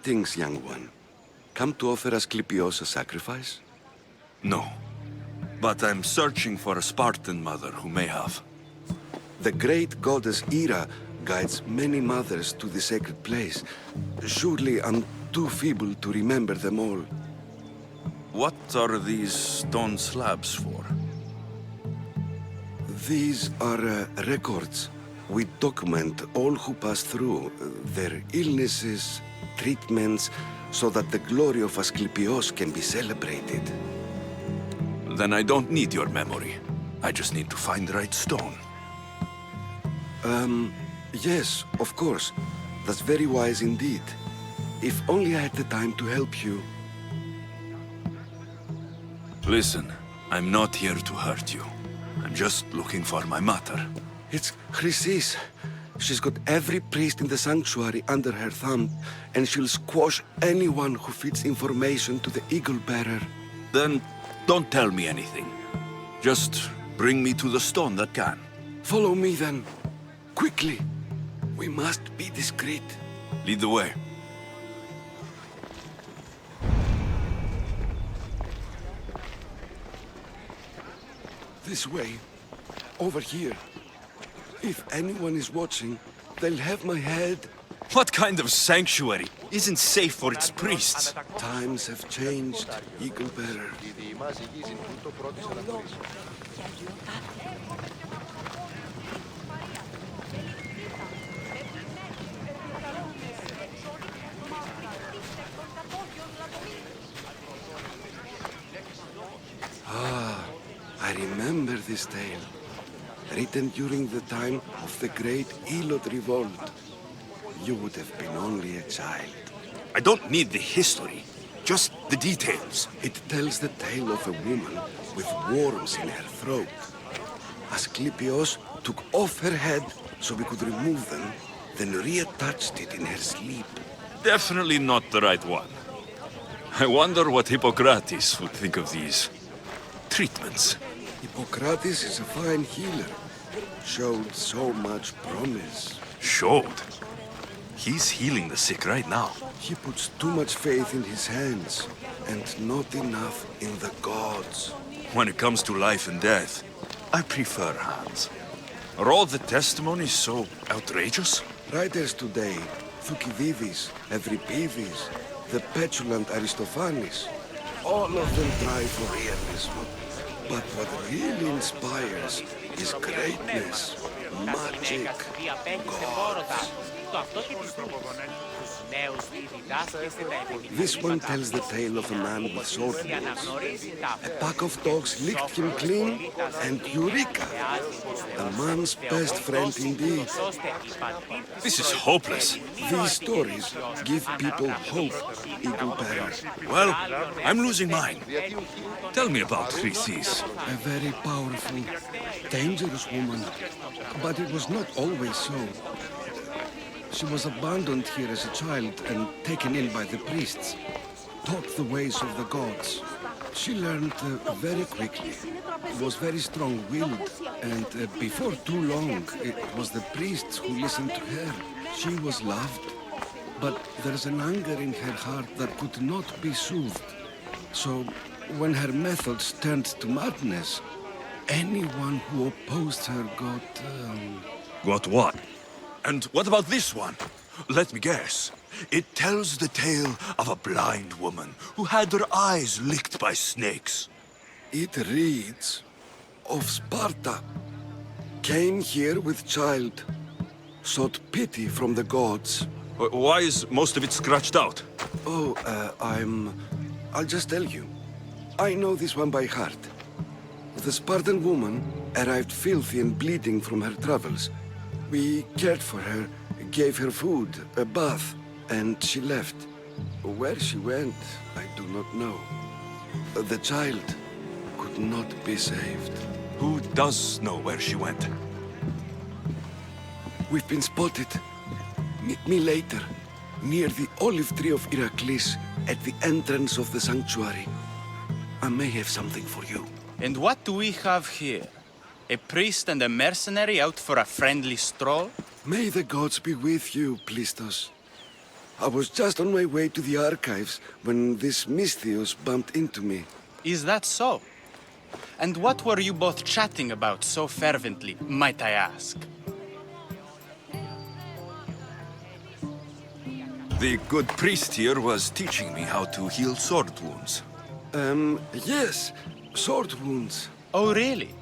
Greetings, young one. Come to offer Asclepios a sacrifice? No. But I'm searching for a Spartan mother who may have. The great goddess Hera guides many mothers to the sacred place. Surely I'm too feeble to remember them all. What are these stone slabs for? These are records. We document all who pass through, their illnesses, treatments, so that the glory of Asclepios can be celebrated. Then I don't need your memory. I just need to find the right stone. Yes, of course. That's very wise indeed. If only I had the time to help you. Listen, I'm not here to hurt you. I'm just looking for my mother. It's Chrysis. She's got every priest in the sanctuary under her thumb, and she'll squash anyone who feeds information to the eagle bearer. Then don't tell me anything. Just bring me to the stone that can. Follow me then. Quickly. We must be discreet. Lead the way. This way. Over here. If anyone is watching, they'll have my head. What kind of sanctuary isn't safe for its priests? Times have changed, eagle bearer. I remember this tale, written during the time of the great Elot revolt. You would have been only a child. I don't need the history, just the details. It tells the tale of a woman with worms in her throat. Asclepios took off her head so we could remove them, then reattached it in her sleep. Definitely not the right one. I wonder what Hippocrates would think of these treatments. Hippocrates is a fine healer. Showed so much promise. Showed? He's healing the sick right now. He puts too much faith in his hands, and not enough in the gods. When it comes to life and death, I prefer hands. Are all the testimonies so outrageous? Writers today, Thucydides, Euripides, the petulant Aristophanes, all of them try for realism. But what really inspires is greatness, magic, gods. This one tells the tale of a man with sword wounds. A pack of dogs licked him clean, and Eureka! A man's best friend indeed. This is hopeless. These stories give people hope, Eagle Bearer. Well, I'm losing mine. Tell me about Chrysis. A very powerful, dangerous woman. But it was not always so. She was abandoned here as a child and taken in by the priests. Taught the ways of the gods. She learned very quickly. Was very strong-willed. And before too long, it was the priests who listened to her. She was loved. But there's an anger in her heart that could not be soothed. So, when her methods turned to madness, anyone who opposed her got... Got what? And what about this one? Let me guess. It tells the tale of a blind woman who had her eyes licked by snakes. It reads of Sparta. Came here with child. Sought pity from the gods. Why is most of it scratched out? Oh, I'll just tell you. I know this one by heart. The Spartan woman arrived filthy and bleeding from her travels. We cared for her, gave her food, a bath, and she left. Where she went, I do not know. The child could not be saved. Who does know where she went? We've been spotted. Meet me later, near the olive tree of Heracles, at the entrance of the sanctuary. I may have something for you. And what do we have here? A priest and a mercenary out for a friendly stroll? May the gods be with you, Plistos. I was just on my way to the archives when this Misthios bumped into me. Is that so? And what were you both chatting about so fervently, might I ask? The good priest here was teaching me how to heal sword wounds. Yes, sword wounds. Oh, really?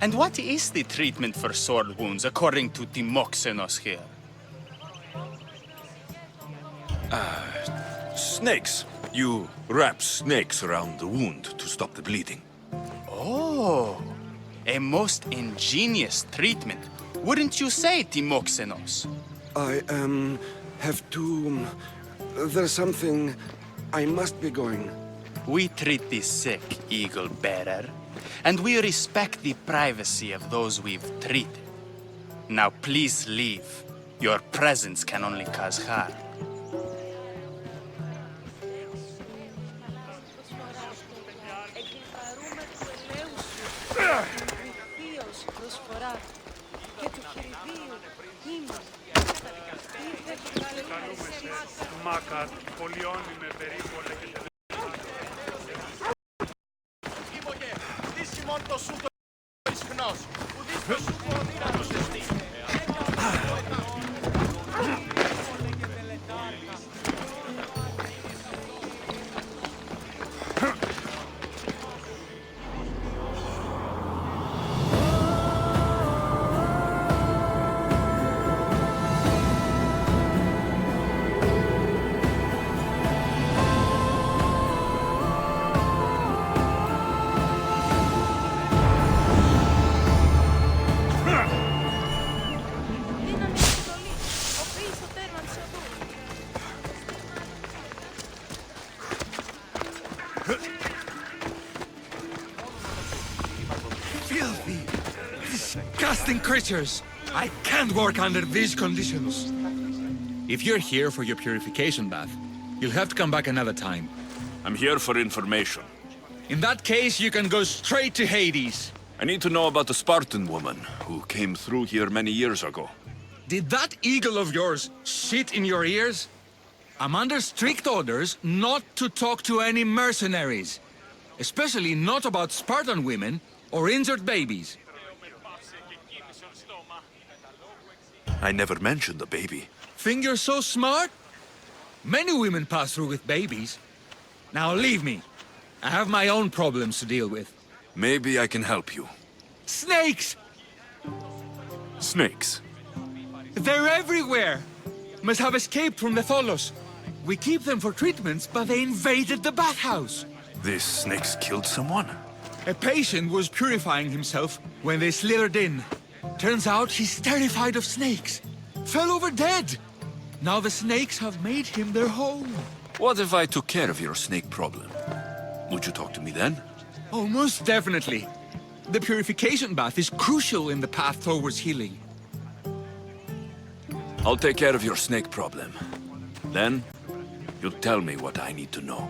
And what is the treatment for sword wounds, according to Timoxenos here? Snakes. You wrap snakes around the wound to stop the bleeding. Oh, a most ingenious treatment. Wouldn't you say, Timoxenos? I, have to... There's something... I must be going. We treat the sick, Eagle Bearer, and we respect the privacy of those we've treated. Now please leave. Your presence can only cause harm. Filthy, disgusting creatures! I can't work under these conditions. If you're here for your purification bath, you'll have to come back another time. I'm here for information. In that case, you can go straight to Hades. I need to know about the Spartan woman who came through here many years ago. Did that eagle of yours shit in your ears? I'm under strict orders not to talk to any mercenaries. Especially not about Spartan women or injured babies. I never mentioned the baby. Think you're so smart? Many women pass through with babies. Now leave me. I have my own problems to deal with. Maybe I can help you. Snakes! Snakes? They're everywhere! Must have escaped from the Tholos. We keep them for treatments, but they invaded the bathhouse. These snakes killed someone? A patient was purifying himself when they slithered in. Turns out he's terrified of snakes. Fell over dead. Now the snakes have made him their home. What if I took care of your snake problem? Would you talk to me then? Oh, most definitely. The purification bath is crucial in the path towards healing. I'll take care of your snake problem. Then, you'll tell me what I need to know.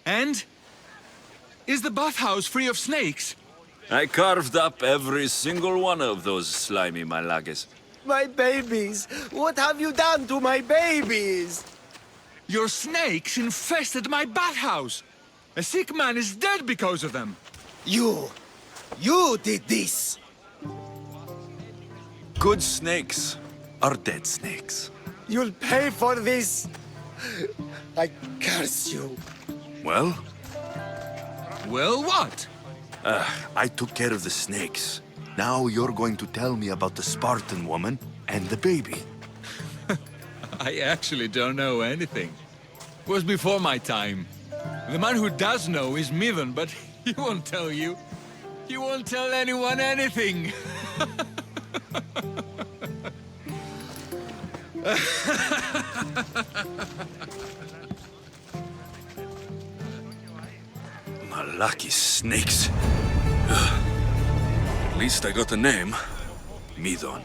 And? Is the bathhouse free of snakes? I carved up every single one of those slimy malagas. My babies! What have you done to my babies? Your snakes infested my bathhouse. A sick man is dead because of them. You did this! Good snakes are dead snakes. You'll pay for this! I curse you! Well, Well, what? I took care of the snakes. Now you're going to tell me about the Spartan woman and the baby. I actually don't know anything. It was before my time. The man who does know is Myrilin, but he won't tell you. You won't tell anyone anything. Lucky snakes. At least I got a name. Midon.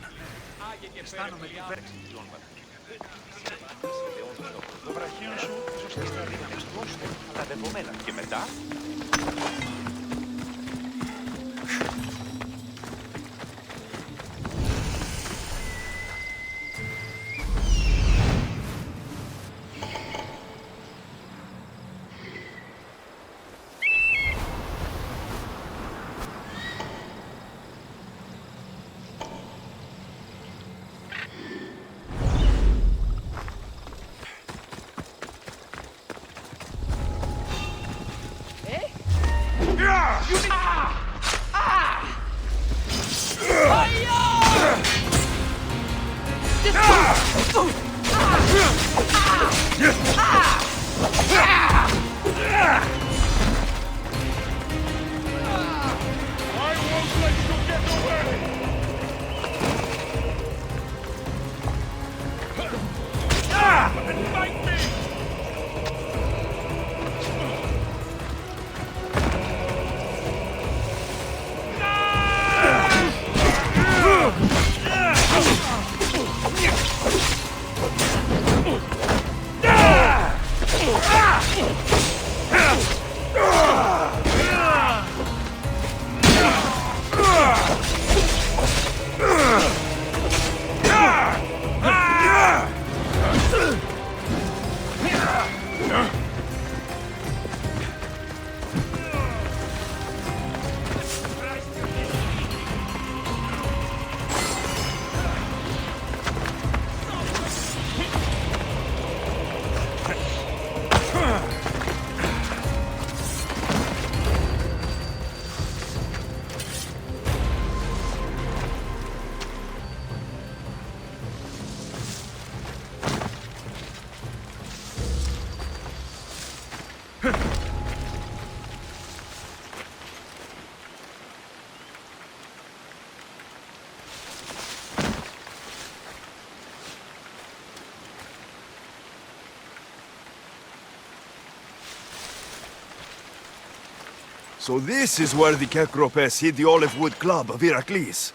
So this is where the Kekropes hid the olive wood club of Heracles.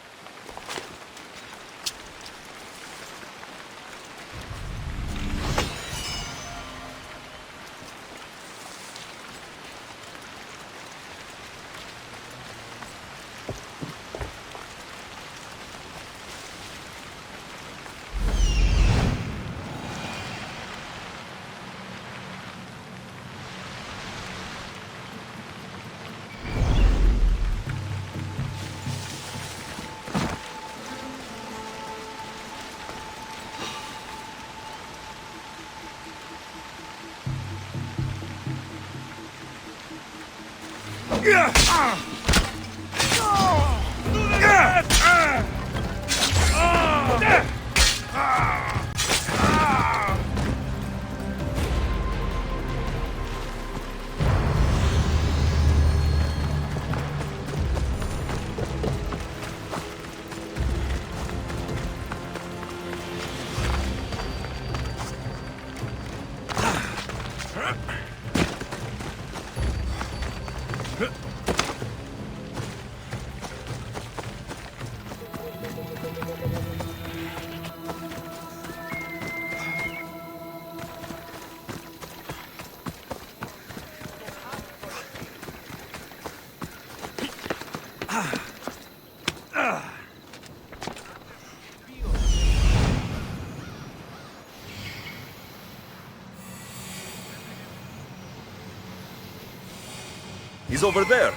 He's over there.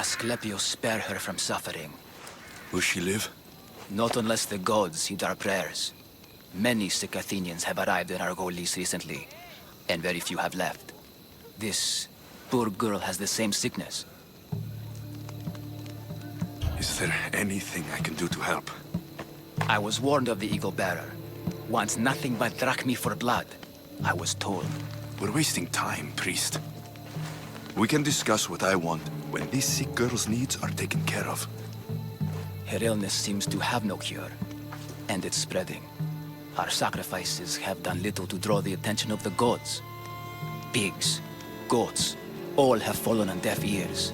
Asclepius spare her from suffering. Will she live? Not unless the gods heed our prayers. Many sick Athenians have arrived in our Argolis recently, and very few have left. This poor girl has the same sickness. Is there anything I can do to help? I was warned of the Eagle Bearer. Wants nothing but drachmi for blood, I was told. We're wasting time, priest. We can discuss what I want when this sick girl's needs are taken care of. Her illness seems to have no cure, and it's spreading. Our sacrifices have done little to draw the attention of the gods. Pigs, goats, all have fallen on deaf ears.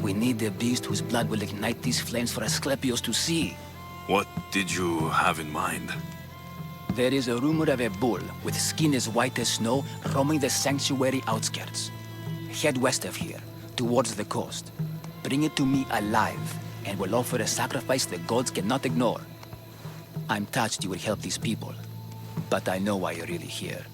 We need a beast whose blood will ignite these flames for Asclepius to see. What did you have in mind? There is a rumor of a bull with skin as white as snow roaming the sanctuary outskirts. Head west of here, towards the coast. Bring it to me alive, and we'll offer a sacrifice the gods cannot ignore. I'm touched you will help these people, but I know why you're really here.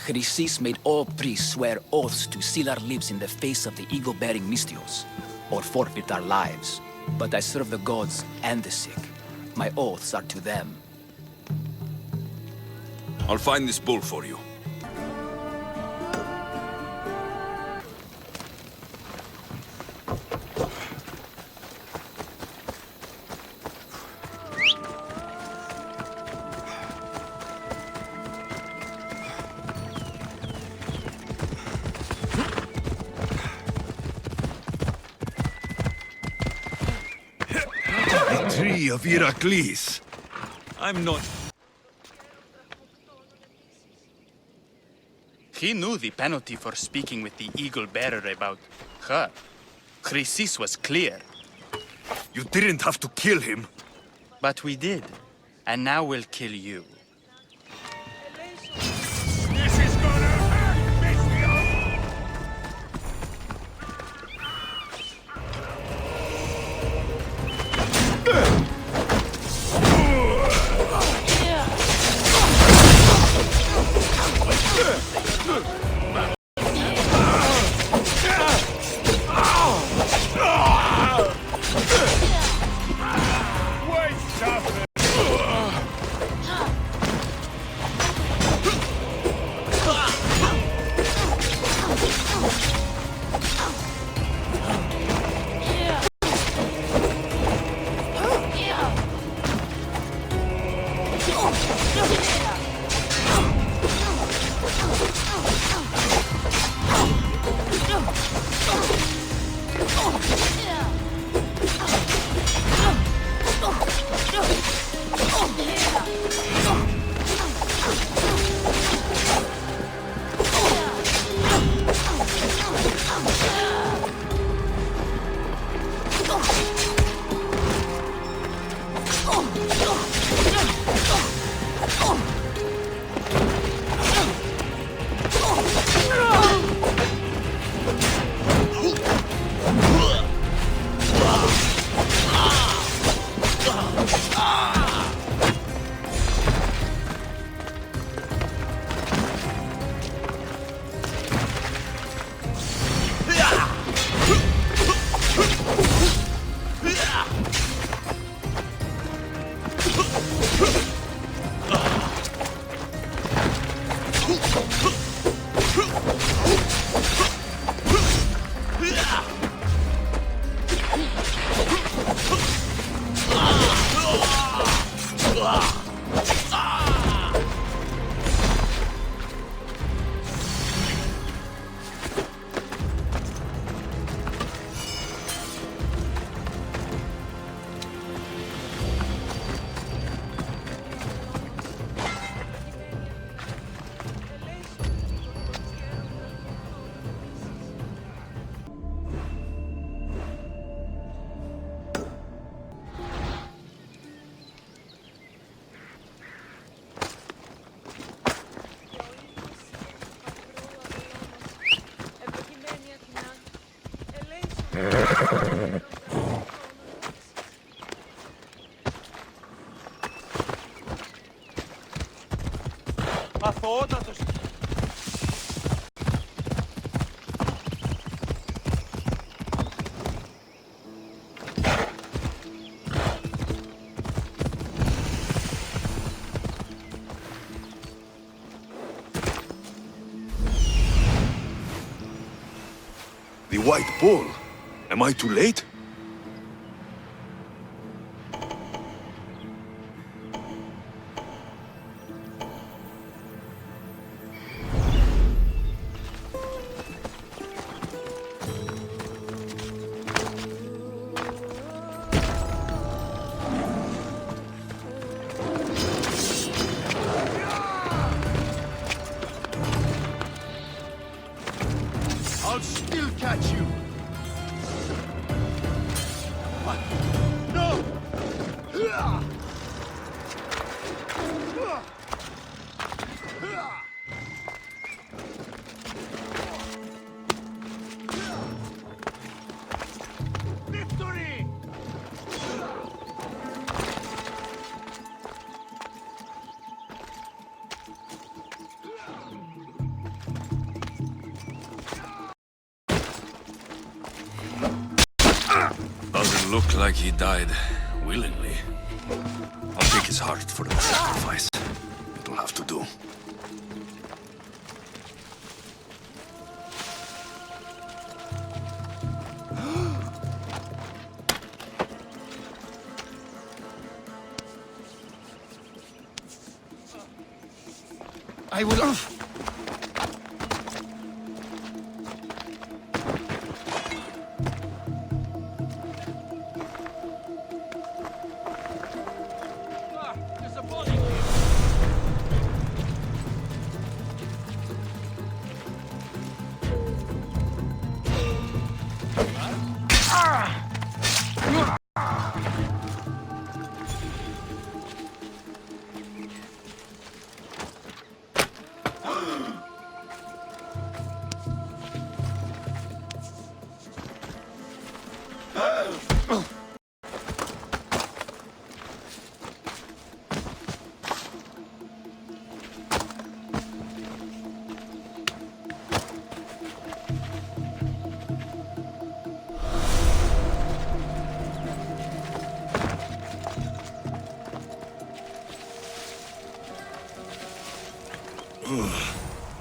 Chrysis made all priests swear oaths to seal our lips in the face of the eagle-bearing Mystios, or forfeit our lives. But I serve the gods and the sick. My oaths are to them. I'll find this bull for you. The tree of Heracles. I'm not... He knew the penalty for speaking with the Eagle Bearer about her. Chrysis was clear. You didn't have to kill him. But we did. And now we'll kill you. This is gonna hurt, Αθωότατος. white bull. Am I too late? I'll still catch you. What? No! Victory! Doesn't look like he died willingly. I'll take his heart for the sacrifice. It'll have to do. I will...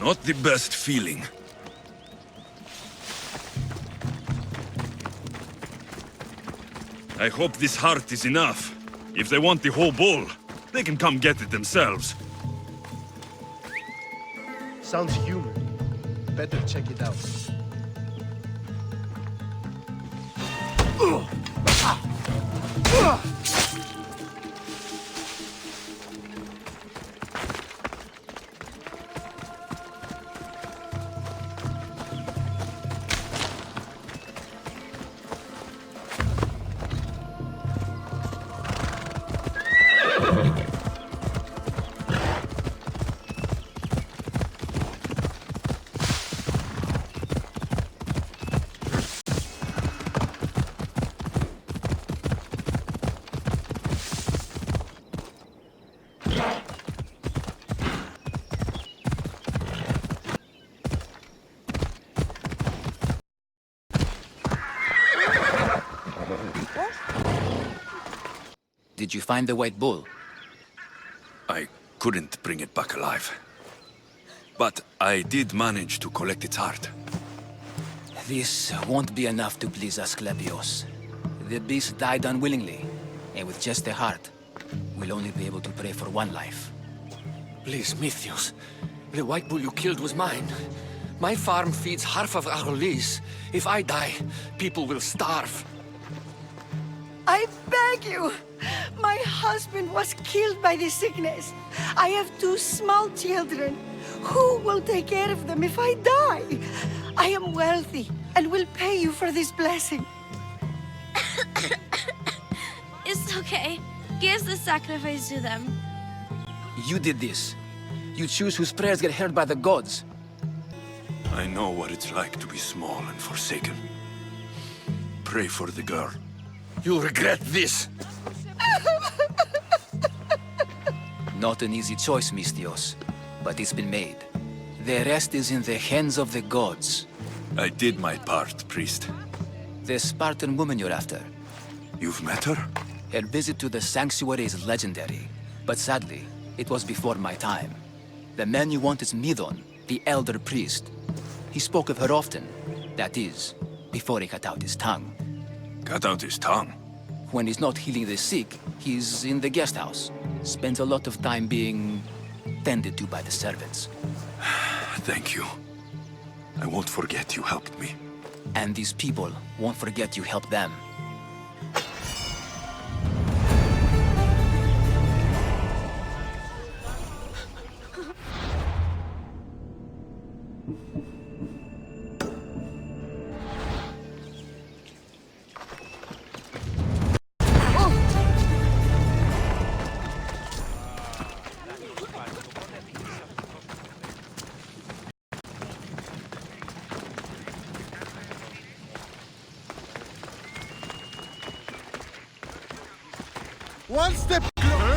Not the best feeling. I hope this heart is enough. If they want the whole bull, they can come get it themselves. Sounds human. Better check it out. Did you find the white bull? I couldn't bring it back alive. But I did manage to collect its heart. This won't be enough to please Asclepios. The beast died unwillingly, and with just the heart, we'll only be able to pray for one life. Please, Mythios. The white bull you killed was mine. My farm feeds half of our lease. If I die, people will starve. I beg you! My husband was killed by the sickness. I have 2 small children. Who will take care of them if I die? I am wealthy and will pay you for this blessing. It's okay. Give the sacrifice to them. You did this. You choose whose prayers get heard by the gods. I know what it's like to be small and forsaken. Pray for the girl. You'll regret this. Not an easy choice, Mystios, but it's been made. The rest is in the hands of the gods. I did my part, priest. The Spartan woman you're after. You've met her? Her visit to the sanctuary is legendary, but sadly, it was before my time. The man you want is Midon, the elder priest. He spoke of her often. That is, before he cut out his tongue. Cut out his tongue? When he's not healing the sick, he's in the guest house. Spends a lot of time being tended to by the servants. Thank you. I won't forget you helped me. And these people won't forget you helped them. One step closer.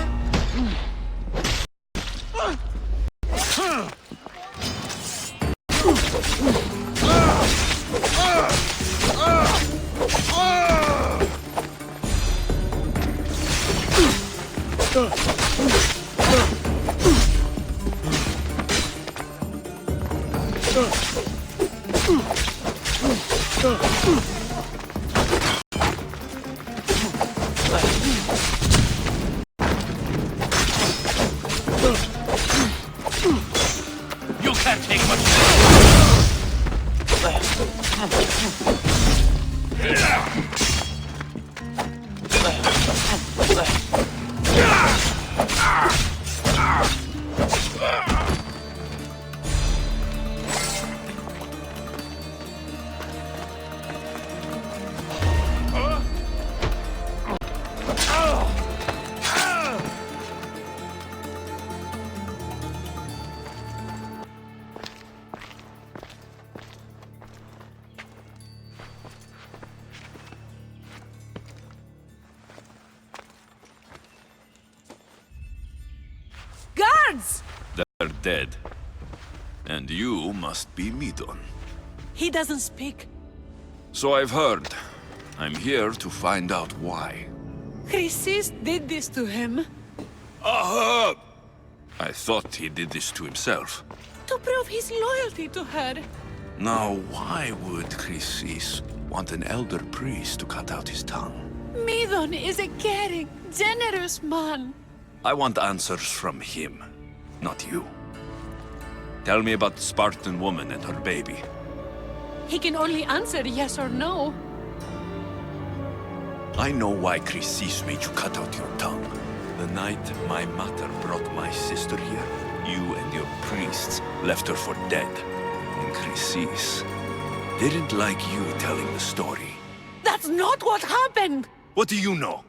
You can't take much. Guards! They're dead. And you must be Midon. He doesn't speak. So I've heard. I'm here to find out why. Chrysis did this to him. I thought he did this to himself. To prove his loyalty to her. Now, why would Chrysis want an elder priest to cut out his tongue? Midon is a caring, generous man. I want answers from him, not you. Tell me about the Spartan woman and her baby. He can only answer yes or no. I know why Chrysis made you cut out your tongue. The night my mother brought my sister here, you and your priests left her for dead. And Chrysis didn't like you telling the story. That's not what happened! What do you know?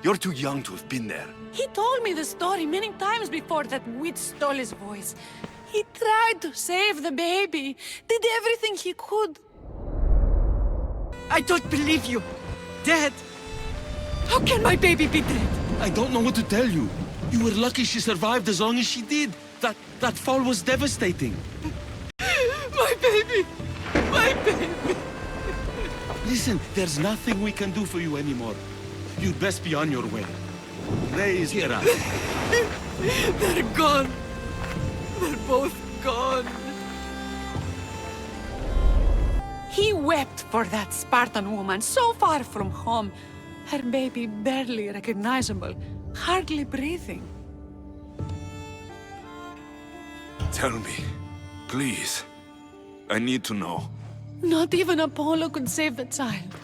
You're too young to have been there. He told me the story many times before that witch stole his voice. He tried to save the baby, did everything he could. I don't believe you. Dead. How can my baby be dead? I don't know what to tell you. You were lucky she survived as long as she did. That fall was devastating. My baby! My baby! Listen, there's nothing we can do for you anymore. You'd best be on your way. Raise here up. They're gone. They're both gone. He wept for that Spartan woman so far from home. Her baby barely recognizable, hardly breathing. Tell me, please. I need to know. Not even Apollo could save the child.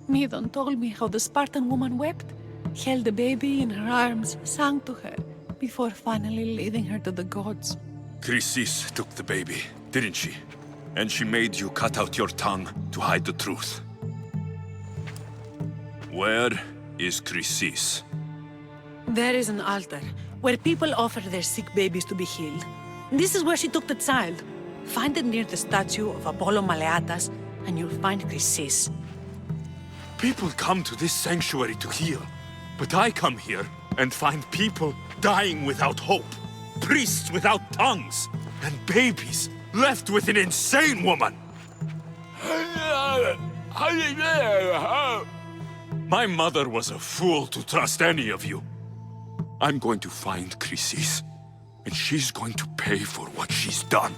Midon told me how the Spartan woman wept, held the baby in her arms, sang to her, before finally leading her to the gods. Chrysis took the baby, didn't she? And she made you cut out your tongue to hide the truth. Where is Chrysis? There is an altar where people offer their sick babies to be healed. This is where she took the child. Find it near the statue of Apollo Maleatas, and you'll find Chrysis. People come to this sanctuary to heal, but I come here and find people dying without hope, priests without tongues, and babies left with an insane woman. My mother was a fool to trust any of you. I'm going to find Chrysis, and she's going to pay for what she's done.